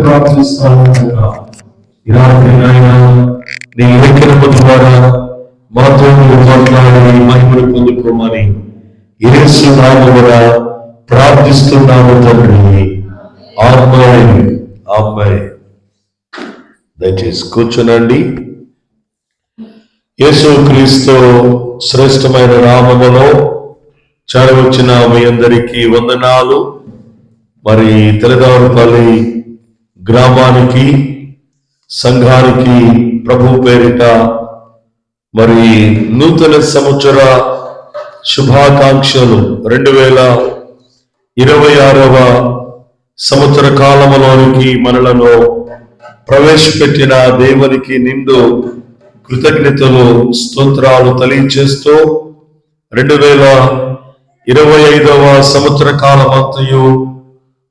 ప్రార్థిస్తాను. ఇలాంటి నాయన నీ లేఖనము ద్వారా మాతో మాట్లాడి మహిమను పొందుకోమని యేసు నామమున ప్రార్థిస్తున్నాము తండ్రి. ఆమేన్. ఆమేన్. దయచేసి కూర్చునండి. యేసు క్రీస్తు శ్రేష్టమైన నామములో చేరవచ్చిన మీ అందరికీ వందనాలు. మరి తెలదారుపల్లి గ్రామానికి సంఘానికి ప్రభు పేరిట మరి నూతన సంవత్సర శుభాకాంక్షలు. 2026వ సంవత్సర కాలంలోనికి మనలను ప్రవేశపెట్టిన దేవునికి నిండు కృతజ్ఞతలు స్తోత్రాలు తెలియజేస్తూ 2025వ సంవత్సర కాలమంతయు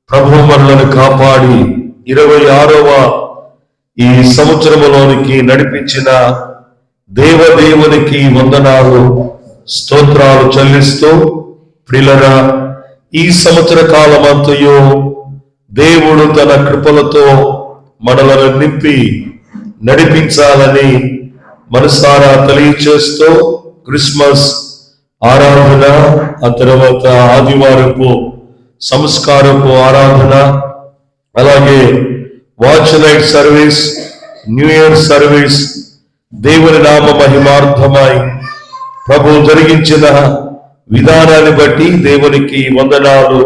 ప్రభు మనలను కాపాడి 26వ ఈ సంవత్సరంలోనికి నడిపించిన దేవదేవునికి వందనాలు స్తోత్రాలు చెల్లిస్తూ, ప్రియులారా, ఈ సంవత్సర కాలమంతయు దేవుడు తన కృపలతో మనలను నింపి నడిపించాలని మనసారా తెలియచేస్తూ, క్రిస్మస్ ఆరాధన, ఆ తర్వాత ఆదివారపు సంస్కారపు ఆరాధన, అలాగే watch night service, new year service దేవుని నామ మహిమార్థమై ప్రభు జరిగించిన విధానాన్ని బట్టి దేవునికి వందనాలు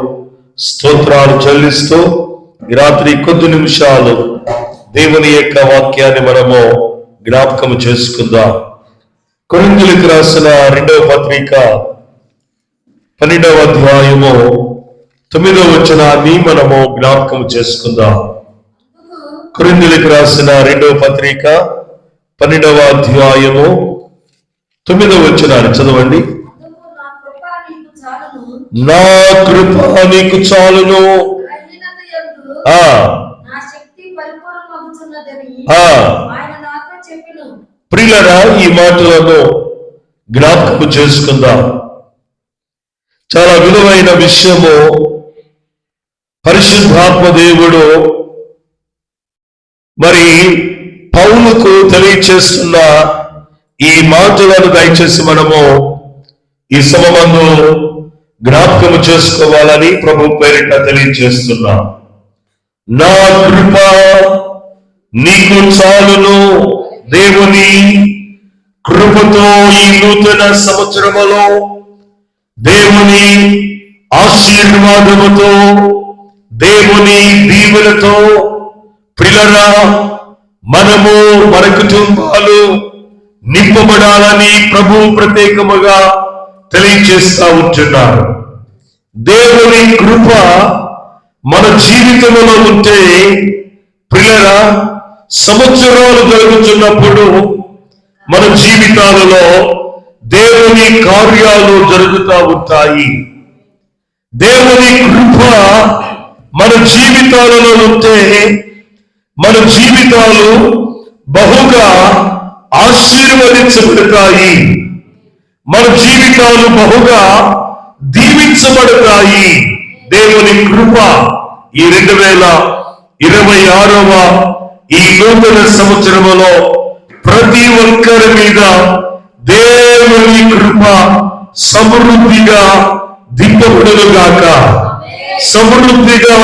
స్తోత్రాలు చెల్లిస్తూ, ఈ రాత్రి కొద్ది నిమిషాలు దేవుని యొక్క వాక్యాన్ని మనము జ్ఞాపకం చేసుకుందాం. కొరింథీయులకు రాసిన 2వ పత్రిక 12వ అధ్యాయము 9వ వచనాన్ని మనము జ్ఞాపకం చేసుకుందాం. కొరింథీయులకు రాసిన 2వ పత్రిక 12వ అధ్యాయము 9వ వచనాన్ని చదవండి. నా కృప నీకు చాలును. ప్రియులారా, ఈ మాటలను జ్ఞాపకం చేసుకుందాం. చాలా విలువైన విషయము. పరిశుద్ధాత్మ దేవుడు మరి పౌలుకు తెలియచేస్తున్న ఈ మాటలను దయచేసి మనము ఈ సమయంలో జ్ఞాపకం చేసుకోవాలని ప్రభు పేరిట తెలియచేస్తున్నా. నా కృప నీకు చాలును. దేవుని కృపతో ఈ నూతన సంవత్సరములో దేవుని ఆశీర్వాదముతో దేవుని దీవెనతో ప్రియులారా మనము మన కుటుంబాలు నింపబడాలని ప్రభు ప్రత్యేకముగా తెలియజేస్తా ఉంటున్నారు. దేవుని కృప మన జీవితంలో ఉంటే ప్రియులారా సంవత్సరాలు జరుగుతున్నప్పుడు మన జీవితాలలో దేవుని కార్యాలు జరుగుతూ ఉంటాయి. దేవుని కృప మన జీవితాలలో ఉంటే మన జీవితాలు బహుగా ఆశీర్వదించబడతాయి. మన జీవితాలు బహుగా దీవించబడతాయి. దేవుని కృప ఈ 2026వ ఈ నూతన సంవత్సరములో ప్రతి ఒక్కరి మీద దేవుని కృప సమృద్ధిగా దింపబడునుగాక, సమృద్ధిగా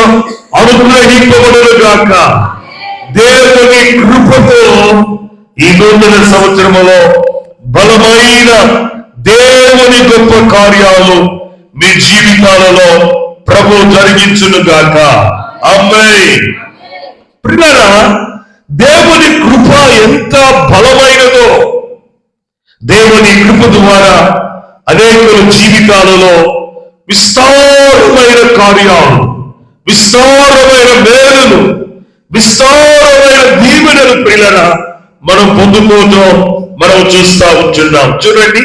అనుగ్రహింపబడునుగాక. దేవుని కృపతో ఈ నూతన సంవత్సరములో బలమైన దేవుని గొప్ప కార్యాలు మీ జీవితాలలో ప్రభు జరిగించునుగాక. ఆమేన్. ప్రియులారా, దేవుని కృప ఎంత బలమైనదో. దేవుని కృప ద్వారా అనేకుల జీవితాలలో విస్తారమైన కార్యాలు, విస్తారమైన మేలులు, విస్తారమైన దీవెనలు ప్రియులారా మనం పొందుకోవడం మనం చూస్తా ఉంటున్నాం. చూడండి,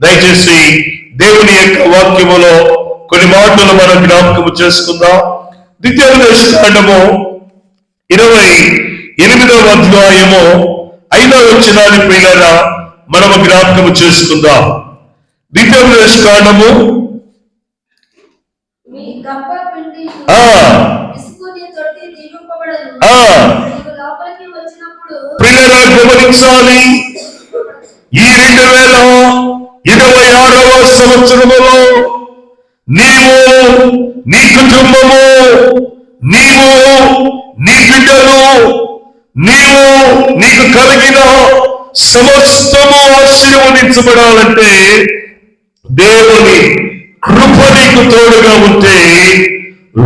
దయచేసి దేవుని యొక్క వాక్యములో కొన్ని మాటలు మనం జ్ఞాపకం చేసుకుందాం. ద్వితీయోపదేశకాండము 28వ అధ్యాయము 5వ వచనాన్ని ప్రియులారా మనము జ్ఞాపకం చేసుకుందాం. ద్వితీయోపదేశకాండము పిల్లరా గమనించాలి, ఈ 2026వ సంవత్సరములో నీవు, నీ కుటుంబము, నీవు, నీ బిడ్డలు, నీకు కలిగిన సమస్తము ఆశీర్వదించబడాలంటే దేవుని కృప నీకు తోడుగా ఉంటే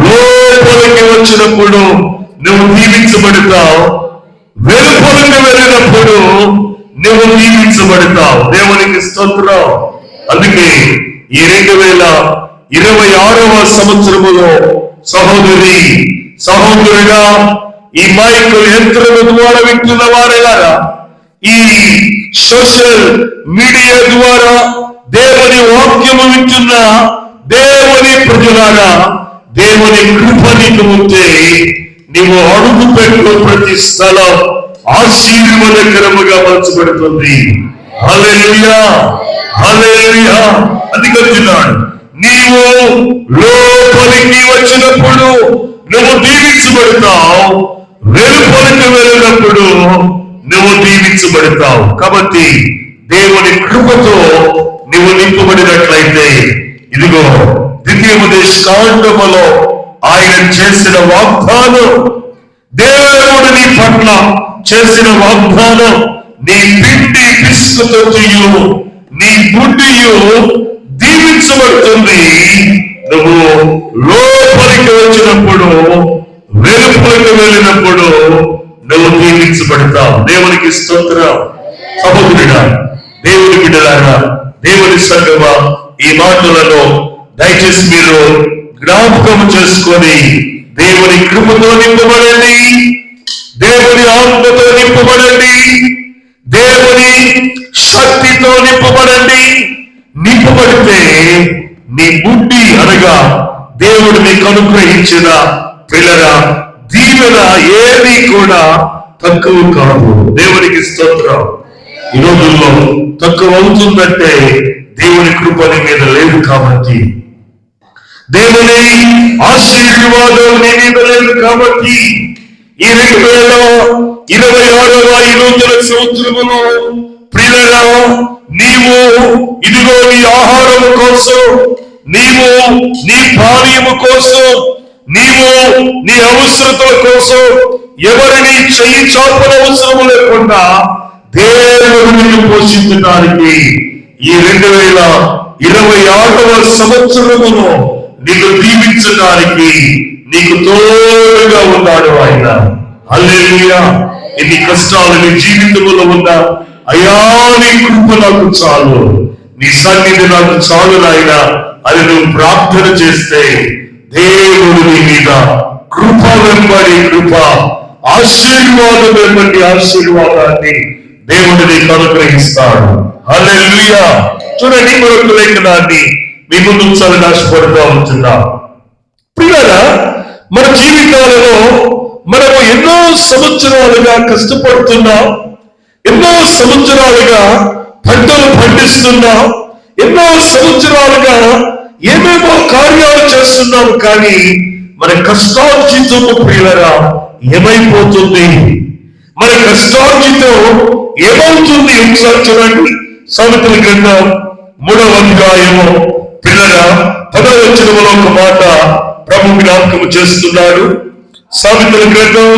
లోపలికి వచ్చినప్పుడు నువ్వు దీవించబడతావు, వెలుపలికి వెళ్ళినప్పుడు నువ్వు దీవించబడతావు. దేవునికి స్తోత్రం. అందుకే ఈ 2026వ సంవత్సరములో సహోదరి, సహోదరుగా ఈ మైక్ యంత్రము ద్వారా వింటున్న వారెలారా, ఈ సోషల్ మీడియా ద్వారా దేవుని వాక్యము వింటున్న దేవుని ప్రజలారా, దేవుని కృప నీకు ఉంటే నీవు అడుగు పెట్టు ప్రతి స్థలం ఆశీర్వాదకరముగా మార్చబడుతుంది. హల్లెలూయా, హల్లెలూయా. అందుకంటున్నాడు, నీవు లోపలికి వచ్చినప్పుడు నువ్వు దీవించబడతావు, వెలుపలికి వెళ్ళినప్పుడు నువ్వు దీవించబడతావు. కాబట్టి దేవుని కృపతో నువ్వు నింపబడినట్లయితే, ఇదిగో ద్వితీయోపదేశకాండములో ఆయన చేసిన వాగ్దానం, దేవుడు నీ పట్ల చేసిన వాగ్దానం, నీ పిండి పిసుకుతొట్టియు నీ గుడ్డియు దీవించబడుతుంది. నువ్వు లోపలికి వచ్చినప్పుడు, వెలుపలికి వెళ్ళినప్పుడు నువ్వు దీవించబడతావు. దేవునికి స్తోత్రం. సహోదరుడా, దేవుని బిడ్డలారా, దేవుని సంగమా, ఈ మాటలను దయచేసి మీరు జ్ఞాపకం చేసుకొని దేవుని కృపతో నింపబడండి, దేవుని ఆత్మతో నింపబడండి, దేవుని శక్తితో నింపబడండి. నింపబడితే నీ బుద్ధి అనగా దేవుడు నీకు అనుగ్రహించిన పిల్లరా దీవెన ఏది కూడా తక్కువ కాదు. దేవునికి స్తోత్రం. ఈ రోజుల్లో తక్కువ అవుతుందంటే దేవుని కృప నీ మీద లేదు కాబట్టి, దేవుని ఆశీర్వాదం నీ మీద లేదు కాబట్టి, ఈ 2026వ ఈ నూతన సంవత్సరములో ప్రియులరా, నీవు ఇదిగో నీ ఆహారం కోసం, నీవు నీ పానీయము కోసం, నీవు నీ అవసరతల కోసం ఎవరిని చెయ్యి చాపల అవసరము లేకుండా దేవుడు నిన్ను పోషించడానికి ఈ 2026వ సంవత్సరములో నిన్ను దీవించడానికి నీకు తోడుగా ఉన్నాడు ఆయన. హల్లెలూయా. ఎన్ని కష్టాలు నీ జీవితంలో ఉన్నా, అయ్యా నీ కృప నాకు చాలు, నీ సన్నిధి నాకు చాలు నాయన అని నువ్వు ప్రార్థన చేస్తే దేవుడు నీ మీద కృప వెంబడి కృప, ఆశీర్వాదం వెంబడి ఆశీర్వాదాన్ని దేవుడు నీకు అనుగ్రహిస్తాడు. హల్లెలూయా. చూడండి, మరొక లేఖనాన్ని మీ ముందు ఉంచాలని ఆశపడుతూ ఉంటున్నా. ప్రియులారా, మన జీవితాలలో మనము ఎన్నో సంవత్సరాలుగా కష్టపడుతున్నాం, ఎన్నో సంవత్సరాలుగా పంటలు పండిస్తున్నాం, ఎన్నో సంవత్సరాలుగా ఏమేమో కార్యాలు చేస్తున్నాము. కానీ మన కష్టార్జితము ప్రియులారా ఏమైపోతుంది? మన కష్టార్జితం ఏమవుతుంది? ఒకసారి చూడండి, సామెతల గ్రంథం 3వ అధ్యాయము పిల్లరా 10వ వచనములో ఒక మాట ప్రభు జ్ఞాపకం చేస్తున్నాడు. సామెతల గ్రంథం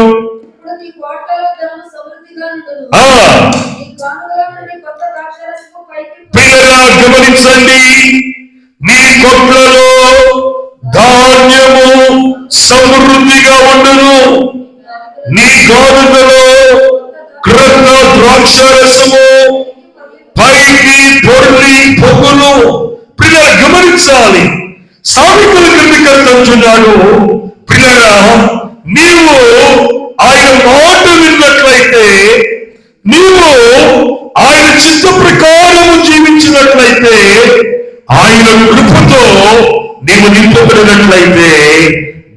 పిల్లరా గమనించండి, నీ కొట్లలో ధాన్యము సమృద్ధిగా ఉండును, నీ గానుగలో క్రొత్త ద్రాక్షారసము పైకి పొర్లి పొగులు. పిల్లల గమనించాలి, సామెతల గ్రంథకర్త అంటున్నాడు, పిల్లరా నీవు ఆయన మాట విన్నట్లయితే, నీవు ఆయన చిత్త ప్రకారము జీవించినట్లయితే, ఆయన కృపతో నీవు నింపబడినట్లయితే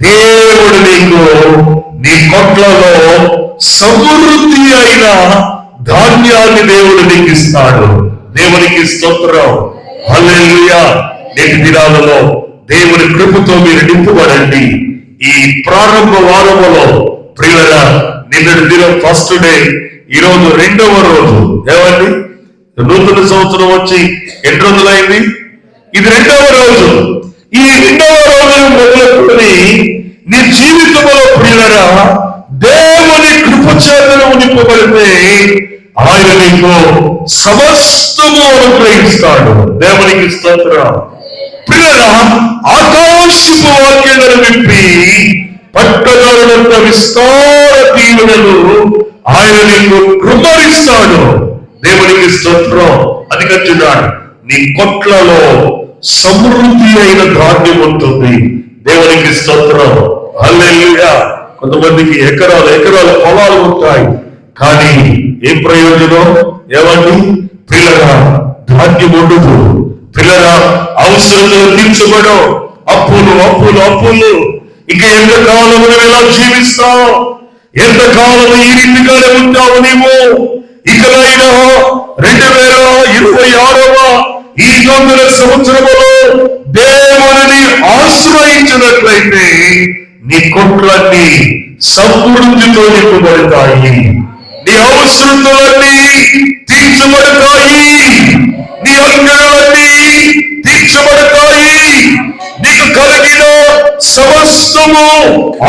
దేవుడు నీకు నీ కొట్లలో సమృద్ధి అయిన ధాన్యాన్ని దేవుడు నీకు ఇస్తాడు. దేవునికి స్తోత్రం. హల్లెలూయా. నేటి దినాలలో దేవుని కృపతో మీరు నింపబడండి. ఈ ప్రారంభ వారములో ప్రియులారా, నిన్నటి దినం ఫస్ట్ డే, ఈరోజు రెండవ రోజు. ఏమండి, నూతన సంవత్సరం వచ్చి ఎన్ని రోజులైంది? ఇది రెండవ రోజు. ఈ రెండవ రోజును మొదలుకొని నీ జీవితంలో ప్రియులారా దేవుని కృపచేతను నింపబడితే ఆయన నీకు సమస్తము అనుగ్రహిస్తాడు. దేవునికి స్తోత్రం. ప్రియులారా, ఆకాశపు వాక్యాలను విప్పి పట్టణాలంత విస్తార దీవెనలు ఆయన నీకు కృపరిస్తాడు. దేవునికి స్తోత్రం. అందుకంటున్నాడు, నీ కొట్లలో సమృద్ధి అయిన ధాన్యం ఉంటుంది. దేవునికి స్తోత్రం. హల్లెలూయా. కొంతమందికి ఎకరాల పొలాలు ఉంటాయి, కానీ ఏం ప్రయోజనం? ఏమండి, పిల్లరా ధాన్యం ఉండదు. పిల్లరా అవసరాలు తీర్చబడం, అప్పులు. ఇక ఎంతకాలం ఎలా జీవిస్తావు? ఎంతకాలం ఈ రీతిగానే ఉంటావు నీవు? ఇకనైనా 2026వ ఈ నూతన సంవత్సరములో దేవుని ఆశ్రయించినట్లయితే నీ కొట్లన్నీ సమృద్ధితో నింపబడతాయి. నీ అవసరతలన్నీ తీర్చబడతాయి. నీ అంగళాలన్నీ తీర్చబడతాయి. నీకు కలిగిన సమస్తము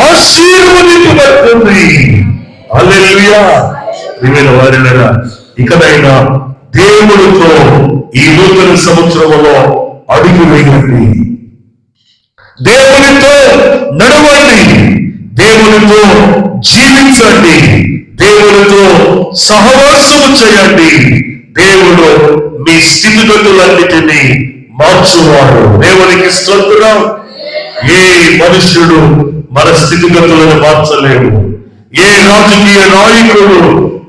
ఆశీర్వదింపబడుతుంది. హల్లెలూయా. ప్రియమైన వారినరా, ఇకనైనా దేవుడితో ఈ నూతన సంవత్సరంలో అడుగు వేయండి. దేవునితో నడవండి. దేవునితో జీవించండి. దేవునితో సహవాసము చేయండి. దేవుడు మీ స్థితిగతులన్నిటినీ మార్చువాడు. దేవునికి స్తోత్రం. ఏ మనుష్యుడు మన స్థితిగతులను మార్చలేడు. ఏ రాజకీయ నాయకుడు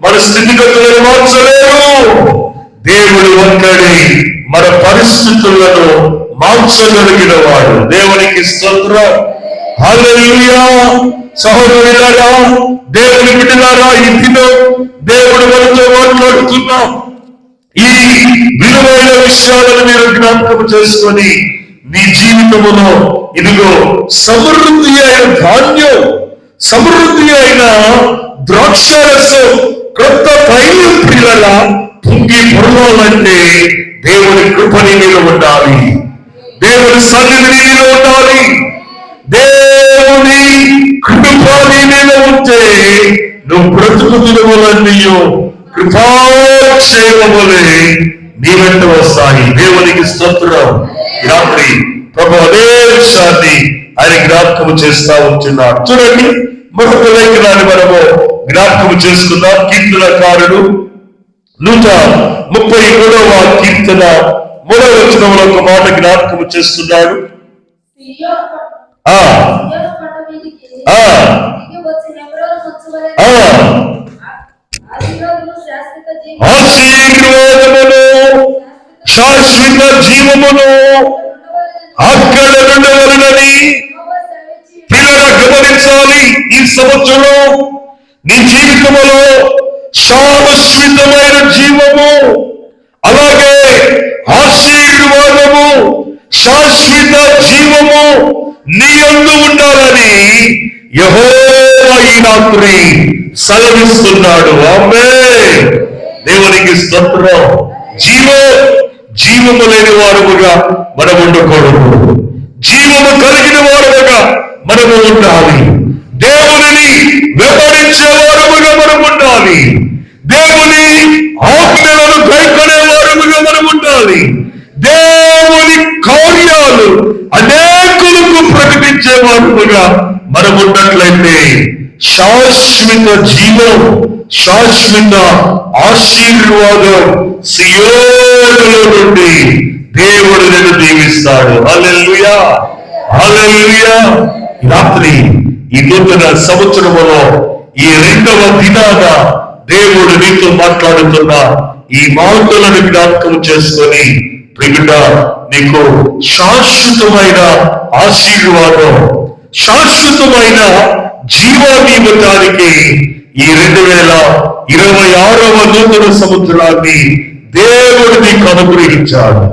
మన స్థితిగతులను మార్చలేరు. దేవుడు ఒక్కడే మన పరిస్థితులను మార్చగలిగిన వాడు. దేవునికి స్తోత్రం. హల్లెలూయా. సహోదరులారా, దేవుని బిడ్డలారా, ఈ దినం దేవుడు మనతో మాట్లాడుతున్నా ఈ విలువైన విషయాలను మీరు జ్ఞాపకం చేసుకొని నీ జీవితంలో ఇదిగో సమృద్ధి అయిన ధాన్యం, సమృద్ధి అయిన ద్రాక్షారసం, కొత్త తైలం పిల్లల పొంగి పొరవాలంటే దేవుని కృపని మీద ఉండాలి. దేవుని సన్నిధిని మీద ఉండాలి. దేవుని కృపని మీద ఉంటే నువ్వు బ్రతుకు దినములన్నీయో కృపాక్షేమములే నీ వెంట వస్తాయి. దేవునికి స్తోత్రం. రాత్రి ప్రభు అదే విషయాన్ని ఆయన జ్ఞాపకం చేస్తా ఉంటున్నాడు. చూడండి, మరొక లేఖనాన్ని మనము జ్ఞాపకం చేసుకుందాం. కీర్తనకారుడు 133వ కీర్తన 3వ వచనంలో ఒక మాట జ్ఞాపకం చేస్తున్నాడు. ఆశీర్వాదమును శాశ్వత జీవమును అక్కడ ఉండవలనని పిల్లల గమనించాలి. ఈ సంవత్సరం నీ జీవితంలో శాశ్వతమైన జీవము, అలాగే ఆశీర్వాదము, శాశ్వత జీవము నీ యందు ఉండాలని యెహోవా ఈ రాత్రి సెలవిస్తున్నాడు. ఆమేన్. దేవునికి స్తోత్రం. జీవము లేని వారుగా మనం ఉండకూడదు. జీవము కలిగిన వారుగా మనము ఉండాలి. దేవుని వెంబడించే వారుగా మనం ఉండాలి. దేవుని ఆజ్ఞలను కైకొనే వారుగా మనం ఉండాలి. దేవుని కార్యాలు అనేకులకు ప్రకటించే వారుగా మనం ఉన్నట్లయితే శాశ్వత జీవం, శాశ్వత ఆశీర్వాదం సియోనులో నుండి దేవుడు నిన్ను దీవిస్తాడు. హల్లెలూయా. హల్లెలూయా. రాత్రి ఈ నూతన సంవత్సరములో ఈ రెండవ దినాన దేవుడు నీతో మాట్లాడుతున్న ఈ మాటలను జ్ఞాపకం చేసుకొని ప్రియుడ, నీకు శాశ్వతమైన ఆశీర్వాదం, శాశ్వతమైన జీవాన్ని ఇవ్వడానికి ఈ 2026వ నూతన సంవత్సరాన్ని దేవుడు నీకు అనుగ్రహించాడు.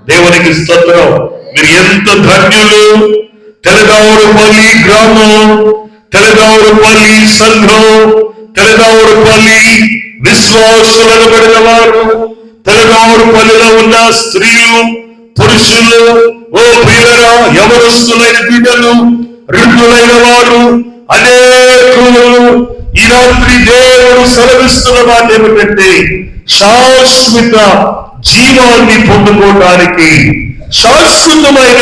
దేవునికి స్తోత్రం. మీరు ఎంత ధన్యులు. తెలంగాణపల్లి గ్రామం, తెలగావురుపల్లి సంఘం, తెలగావురుపల్లి విశ్వాసులను పడిన వారు, తెలగావురుపల్లిలో ఉన్న స్త్రీలు, పురుషులు, ఓ ప్రియులరా, యవనస్తులైన బిడ్డలు, వృద్ధులైన వారు అనేకులు ఈ రాత్రి దేవుడు సెలవిస్తున్న మాట ఏమిటంటే, శాశ్వత జీవాన్ని పొందుకోవడానికి, శాశ్వతమైన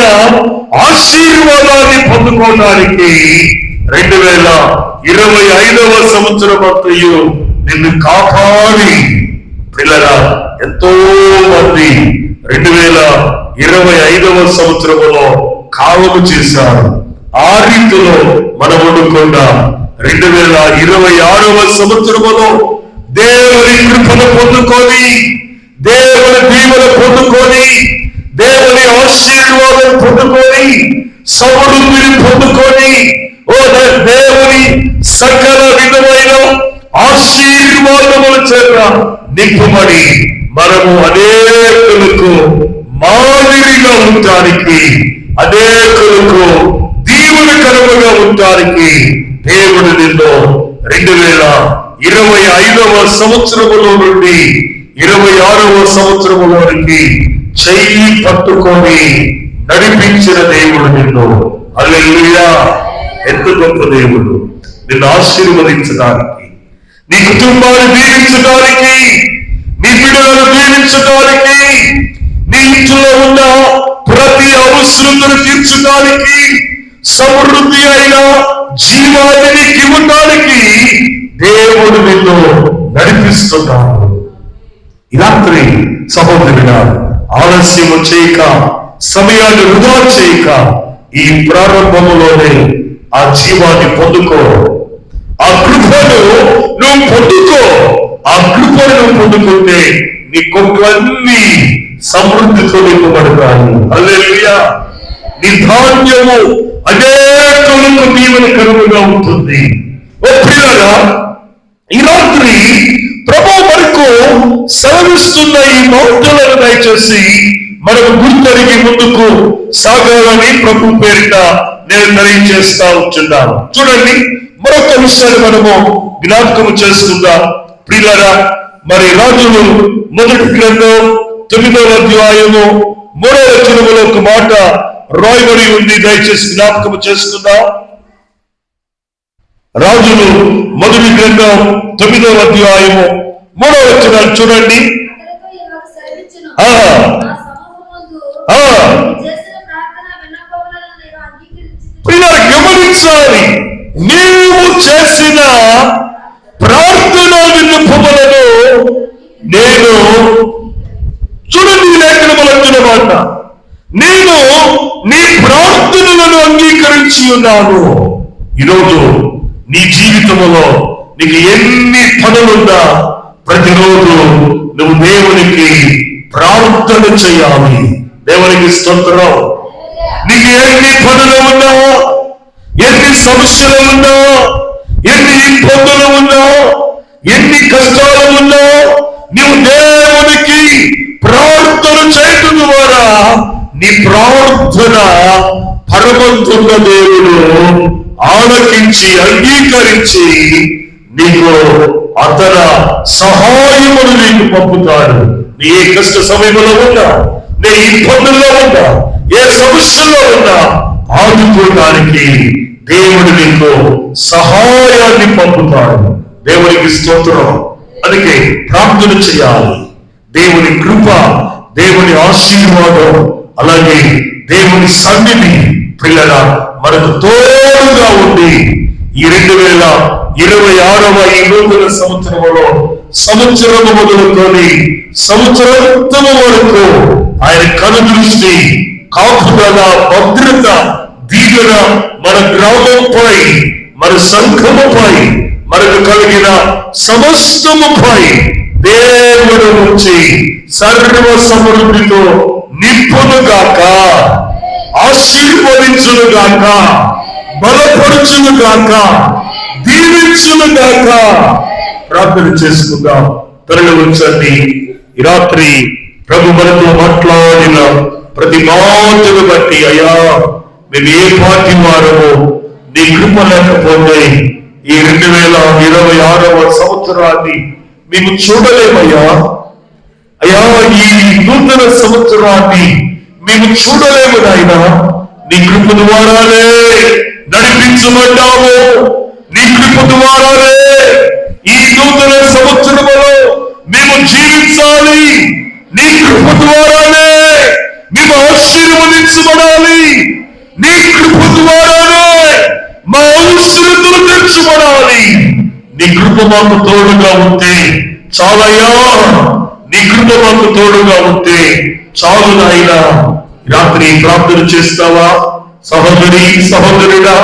ఆశీర్వాదాన్ని పొందుకోవడానికి 2025వ సంవత్సరం అంతయు నిన్ను కాపాడి పిల్లరా ఎంతో మంది 2025వ సంవత్సరంలో కావలు చేశారు. ఆ రీతిలో మనం ఉండకుండా 2026వ సంవత్సరంలో దేవుని కృపను పొందుకొని, దేవుని దీవెన పొందుకొని, దేవుని ఆశీర్వాదం పొందుకొని, సమృద్ధిని పొందుకొని, ఓ దేవుని సకల విధమైన ఆశీర్వాదముల చేత నింపబడి మనము అనేకులకు మాదిరిగా ఉండడానికి, అనేకులకు దీవెనకరముగా ఉండడానికి దేవుడు నిన్ను 2025వ సంవత్సరములో నుండి 26వ సంవత్సరములోనికి చెయ్యి పట్టుకొని నడిపించిన దేవుడు నిన్ను. హల్లెలూయా! ఎంత గొప్ప దేవుడు! నిన్ను ఆశీర్వదించడానికి, నీ కుటుంబాన్ని దీవించడానికి, నీ బిడ్డలను దీవించడానికి, నీ ఇంట్లో ఉన్న ప్రతి అవసరతను తీర్చడానికి, సమృద్ధి అయిన జీవాన్ని నీకు ఇవ్వడానికి దేవుడు నిన్ను నడిపిస్తున్నాడు. ఈ రాత్రి సహోదరుడా, ఆలస్యం చేయక, సమయాన్ని వృధా చేయక, ఈ ప్రారంభములోనే ఆ జీవాన్ని పొందుకో, ఆ కృపను నువ్వు పొందుకో. ఆ కృపను నువ్వు పొందుకుంటే నీ కొట్లన్నీ సమృద్ధితో నింపబడతాయి. హల్లెలూయా! నీ ధాన్యము అనేకులకు దీవెనకరముగా ఉంటుంది. ఓ ప్రియులారా, ఈ రాత్రి ప్రభువు మనకు సెలవిస్తున్న ఈ మాటలను దయచేసి మనకు గుర్తెరిగి ముందుకు సాగాలని ప్రభు పేరిట నేను తెలియజేస్తా ఉంటున్నాను. చూడండి, మరొక విషయాన్ని మనము జ్ఞాపకం చేసుకుందాం ప్రియులారా. మరి రాజులు మొదటి గ్రంథం 9వ అధ్యాయము 3వ వచనములో ఒక మాట రాయబడి ఉంది. దయచేసి జ్ఞాపకం చేసుకుందాం. రాజులు మొదటి గ్రంథం 9వ అధ్యాయము 3వ వచనం చూడండి. ప్రియులారా, గమనించాలి, నీవు చేసిన ప్రార్థన విన్నపములను నేను, చూడండి లేఖనములంటున్న మాట, నేను నీ ప్రార్థనలను అంగీకరించి ఉన్నాను. ఈరోజు నీ జీవితంలో నీకు ఎన్ని పనులున్నా ప్రతిరోజు నువ్వు దేవునికి ప్రార్థన చేయాలి. దేవునికి స్తోత్రం. నీకు ఎన్ని పనులు ఉన్నా, ఎన్ని సమస్యలు ఉన్నా, ఎన్ని ఇబ్బందులు ఉన్నా, ఎన్ని కష్టాలు ఉన్నా, నీవు దేవునికి ప్రార్థన చేయడం ద్వారా నీ ప్రార్థన పరమంతున్న దేవుడు ఆలకించి అంగీకరించి నీకు అతన సహాయమును నీకు పంపుతాడు. నీ ఏ కష్ట సమయంలో ఉన్నా, నీ ఇబ్బందుల్లో ఉన్నా, ఏ సమస్యలో ఉన్నా ఆదుకోవడానికి దేవుడు నీకు సహాయాన్ని పంపుతాడు. దేవునికి స్తోత్రం. అందుకే ప్రార్థన చేయాలి. దేవుని కృప, దేవుని ఆశీర్వాదం, అలాగే దేవుని సన్నిధి పిల్లల మనకు తోడుగా ఉండి ఈ 2026వ ఈ నూతన సంవత్సరంలో సంవత్సరము మొదలుకొని సంవత్సరాంతము వరకు ఆయన కనుదృష్టి, కాపుదల, భద్రత, దీవెన మన గ్రామంపై, మన సంఘముపై, మనకు కలిగిన సమస్తముపై దేవుడు నుంచి సర్వ సమృద్ధితో నింపునుగాక, ఆశీర్వదించునుగాక, బలపరుచునుగాక, దీవించునుగాక. ప్రార్థన చేసుకుందాం. తరలించండి. ఈ రాత్రి ప్రభు మనతో మాట్లాడిన ప్రతి మాటను బట్టి, అయ్యా మేము ఏ పార్టీ వారమో నీ కృప లేకపోతే ఈ 2026వ సంవత్సరాన్ని మేము చూడలేమయ్యా. అయ్యా, ఈ నూతన సంవత్సరాన్ని మేము చూడలేము నాయనా. నీ కృప ద్వారానే నడిపించబడ్డాము. నీ కృప ద్వారానే ఈ నూతన సంవత్సరంలో మేము జీవించాలి. నీ కృప ద్వారానే మేము ఆశీర్వదించబడాలి. నీ కృప ద్వారానే మా అవసరతలు తీర్చబడాలి. నీ కృప మాకు తోడుగా ఉంటే చాలయ్యా. నీ కృప మాకు తోడుగా ఉంటే చాలు నాయనా. రాత్రి ప్రార్థన చేస్తావా సహోదరి, సహోదరుడా?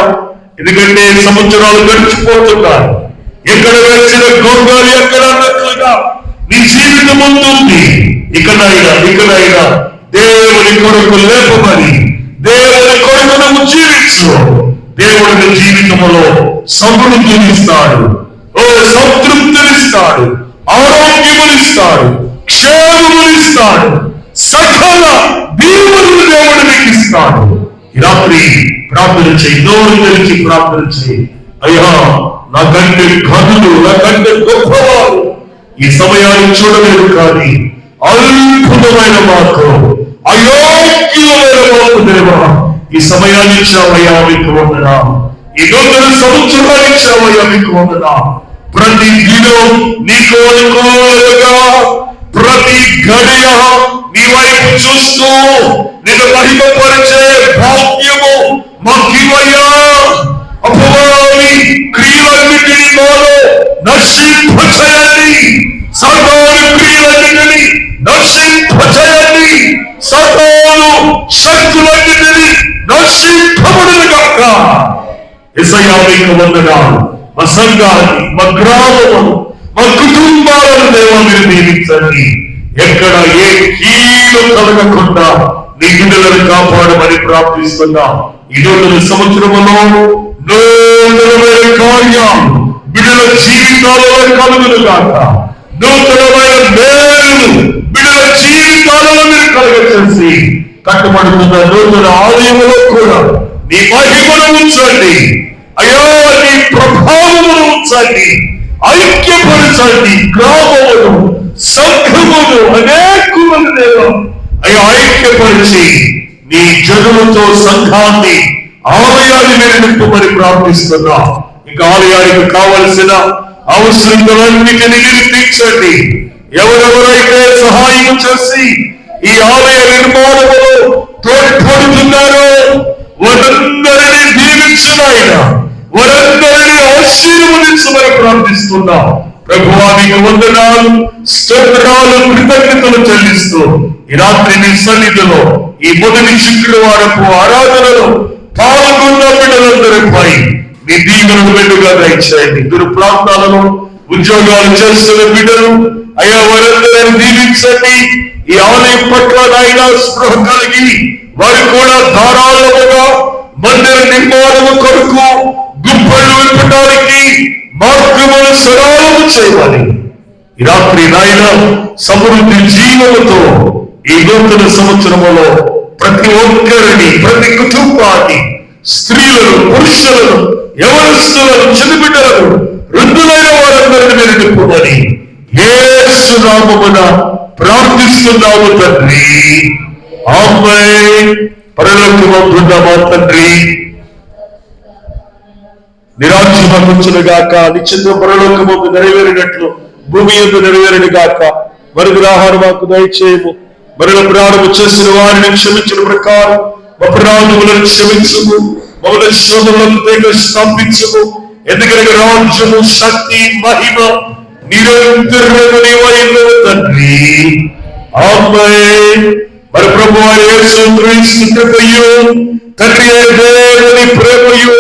ఎందుకంటే సంవత్సరాలు గడిచిపోతున్నాయి. ఎక్కడ వేసిన గోంగాలు ఎక్కడ అన్నట్లుగా నీ జీవితం ఉంటుంది. ఇకనైనా దేవుని కొరకు లేపమని, దేవుని కొరకు నువ్వు జీవించు. దేవుడి జీవితంలో సమృద్ధినిస్తాడు, సంతృప్తినిస్తాడు, ఆరోగ్యమునిస్తాడు, క్షేమమునిస్తాడు, సకల దీవులను దేవుడు నీకు ఇస్తాడు. ఈ రాత్రి ప్రార్థన చేయి, నోరు తెరిచి ప్రార్థన చేయి. అయ్యా, నాకంటే ఘనులు, నాకంటే గొప్పవారు ఈ సమయాన్ని చూడలేదు, కానీ అద్భుతమైన మాకు, అయోగ్యమైన మాకు దేవా ఈ సమయాన్ని ఇచ్చావయ్యా, మీకు వందనా. ఈ నూతన సంవత్సరాన్ని ఇచ్చావయ్యా, మీకు వందనా. ప్రతి దినం నీకు అనుకూలంగా, ప్రతి గడియ నీ వైపు చూస్తూ నిన్ను మహిమపరిచే భాగ్యము మాకివయ్యా. అపవాది క్రియలన్నిటినీ మాలో నశింపచేయండి. సాతాను క్రియలన్నిటినీ నశింపచేయండి. సాతాను శక్తులన్నిటినీ నశింపబడునుగాక. యేసయ్యా, మీకు వందనాలు. మా సంఘాన్ని, మా గ్రామము, మా కుటుంబాలను దేవా మీరు దీవించండి. ఎక్కడ ఏ కీడు కలగకుండా నీ బిడ్డలను కాపాడమని ప్రార్థిస్తున్నా. ఈ నూతన సంవత్సరంలో నూతనమైన కార్యాలు బిడ్డల జీవితాలలో కలుగునుగాక. నూతనమైన మేలు బిడ్డల జీవితాలలో మీరు కలుగచేసి కట్టబడుతున్న నూతన ఆలయంలో కూడా నీ మహిమను ఉంచండి అయ్యా. నీ ప్రభావమును ఉంచండి, ఐక్యపరచండి. గ్రామమును, సంఘమును, అనేకులను దేవా అయ్యా ఐక్యపరిచి నీ జనులతో సంఘాన్ని, ఆలయాన్ని నిర్మింపమని ప్రార్థిస్తున్నా. ఇంకా ఆలయానికి కావలసిన అవసరతలన్నిటిని నిర్మించండి. ఎవరెవరైతే సహాయం చేసి ఈ ఆలయ నిర్మాణములో తోడ్పడుతున్నారో వారందరినీ దీవించున్నాయన, వారందరినీ ఆశీర్వదించమని ప్రార్థిస్తున్నా. ప్రభువా, నీకు వందనాలు, స్తోత్రాలు, కృతజ్ఞతలు చెల్లిస్తూ ఈ రాత్రి నీ సన్నిధిలో ఈ మొదటి శుక్రవారపు ఆరాధనలో పాల్గొన్న బిడ్డలందరిపై నీ దీవెనలు మెండుగా దయచేయండి. గురు ప్రాంతాలలో ఉద్యోగాలు చేస్తున్న బిడ్డలు అయ్యా వారందరినీ దీవించండి. ఈ ఆలయం పట్ల నాయన స్పృహ కలిగి వారు కూడా ధారాళముగా మందిర నిర్మాణము కొరకు గుప్పళ్ళు విప్పడానికి మార్గములు సరళము చేయాలి. ఈ రాత్రి నాయన సమృద్ధి జీవముతో ఈ నూతన సంవత్సరములో ప్రతి ఒక్కరిని, ప్రతి కుటుంబాన్ని, స్త్రీలను, పురుషులను, యవనస్తులను, చిన్నబిడ్డలను, వృద్ధులైన వారందరినీ మీరు నింపుమని యేసు నామమున ప్రార్థిస్తున్నాము తండ్రి. ఆమేన్. పరలోకమందున్న మా తండ్రి, నిరాజ్యమగుచును గాక. నిశ్చిత పరలోకమందు నెరవేరినట్లు భూమి యందు నెరవేరును గాక. మరుగున ఆహారం మాకు దయచేయము. మరణ ప్రారంభ చేసిన వారిని క్షమించిన ప్రకారం మా అపరాధములను క్షమించుము. మమ్మల్ని శోధనలకు స్థాపించుము. ఎందుకంటే రాజ్యము, శక్తి, మహిమ నిరంతరము నీవైనవు తండ్రి. ఆమేన్. మరి ప్రభువారి యేసు క్రీస్తు కృపయు, తండ్రి దేవుని ప్రేమయు,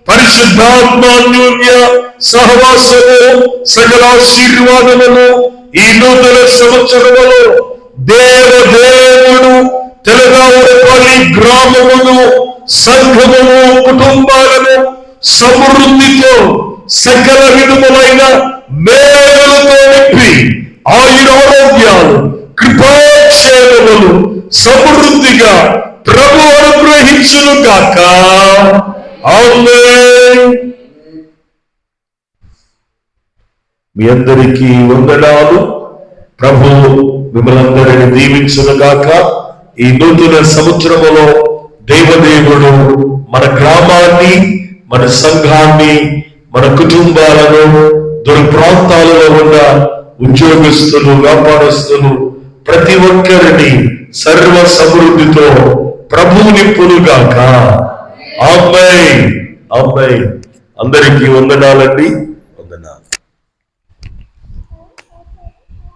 పరిశుద్ధాత్మ అన్యోన్య సహవాసము, సకల ఆశీర్వాదములు ఈ నూతన సంవత్సరములో దేవదేవుడు తెలంగాణపల్లి గ్రామమును, సంఘమును, కుటుంబాలను సమృద్ధితో సకల విధములైన మేలులతో నింపి ఆయురారోగ్యాలు, కృపాక్షేమములు సమృద్ధిగా ప్రభు అనుగ్రహించును గాక. ఆమేన్. మీ అందరికీ వందనాలు. ప్రభు మిమ్మల్ని దీవించును గాక. ఈ నూతన సంవత్సరములో దేవదేవుడు మన గ్రామాన్ని, మన సంఘాన్ని, మన కుటుంబాలను, దూర ప్రాంతాలలో ఉన్న ఉద్యోగస్తులు, వ్యాపారస్తులు ప్రతి ఒక్కరిని సర్వ సమృద్ధితో ప్రభువు నింపునుగాక. ఆమేన్. ఆమేన్. అందరికీ వందనాలండి.